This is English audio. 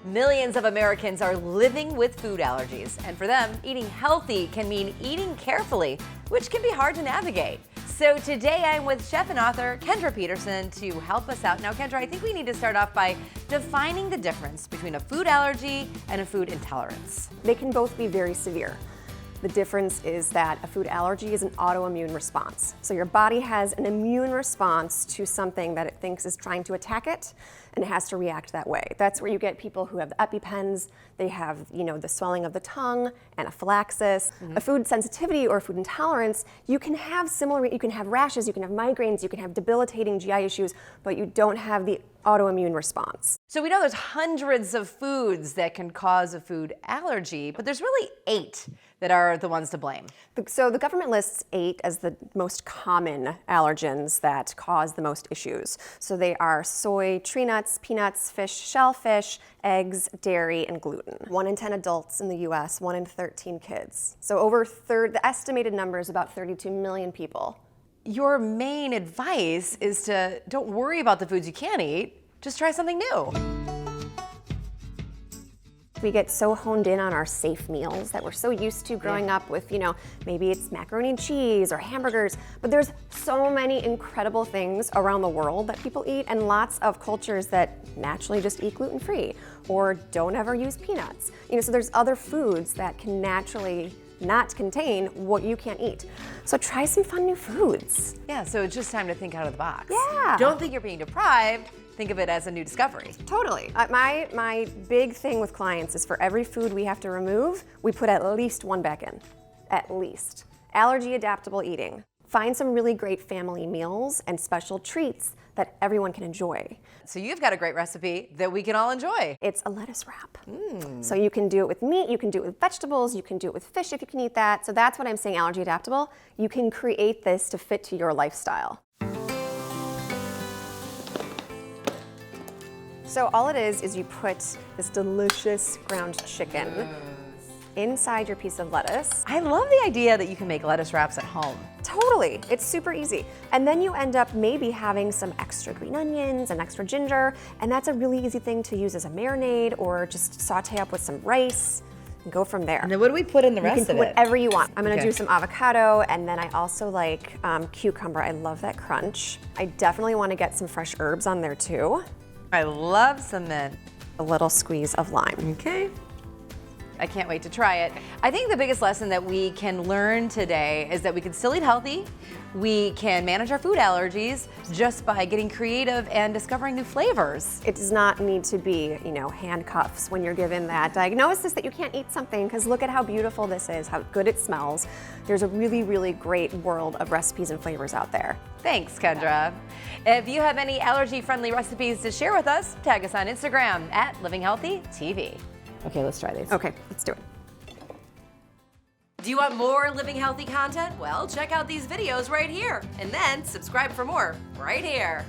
Millions of Americans are living with food allergies, and for them, eating healthy can mean eating carefully, which can be hard to navigate. So today I'm with chef and author Kendra Peterson to help us out. Now, Kendra, I think we need to start off by defining the difference between a food allergy and a food intolerance. They can both be very severe. The difference is that a food allergy is an autoimmune response. So your body has an immune response to something that it thinks is trying to attack it, and it has to react that way. That's where you get people who have the EpiPens, they have, the swelling of the tongue, anaphylaxis. A food sensitivity or food intolerance, you can have rashes, you can have migraines, you can have debilitating GI issues, but you don't have the autoimmune response. So we know there's hundreds of foods that can cause a food allergy, but there's really 8 that are the ones to blame. So the government lists 8 as the most common allergens that cause the most issues. So they are soy, tree nuts, peanuts, fish, shellfish, eggs, dairy, and gluten. 1 in 10 adults in the US, 1 in 13 kids. So the estimated number is about 32 million people. Your main advice is to don't worry about the foods you can't eat, just try something new. We get so honed in on our safe meals that we're so used to growing up with, maybe it's macaroni and cheese or hamburgers, but there's so many incredible things around the world that people eat, and lots of cultures that naturally just eat gluten-free or don't ever use peanuts. So there's other foods that can naturally not contain what you can't eat. So try some fun new foods. Yeah, so it's just time to think out of the box. Yeah. Don't think you're being deprived. Think of it as a new discovery. Totally. My big thing with clients is for every food we have to remove, we put at least 1 back in. At least. Allergy-adaptable eating. Find some really great family meals and special treats that everyone can enjoy. So you've got a great recipe that we can all enjoy. It's a lettuce wrap. So you can do it with meat, you can do it with vegetables, you can do it with fish if you can eat that. So that's what I'm saying, allergy adaptable. You can create this to fit to your lifestyle. So all it is you put this delicious ground chicken inside your piece of lettuce. I love the idea that you can make lettuce wraps at home. Totally, it's super easy. And then you end up maybe having some extra green onions and extra ginger, and that's a really easy thing to use as a marinade or just saute up with some rice and go from there. And then what do we put in the rest of it? You can put whatever you want. I'm gonna do some avocado, and then I also like cucumber. I love that crunch. I definitely wanna get some fresh herbs on there too. I love some mint. A little squeeze of lime. Okay. I can't wait to try it. I think the biggest lesson that we can learn today is that we can still eat healthy. We can manage our food allergies just by getting creative and discovering new flavors. It does not need to be, handcuffs when you're given that diagnosis that you can't eat something, because look at how beautiful this is, how good it smells. There's a really, really great world of recipes and flavors out there. Thanks, Kendra. If you have any allergy-friendly recipes to share with us, tag us on Instagram at Living Healthy TV. Okay, let's try these. Okay, let's do it. Do you want more Living Healthy content? Well, check out these videos right here, and then subscribe for more right here.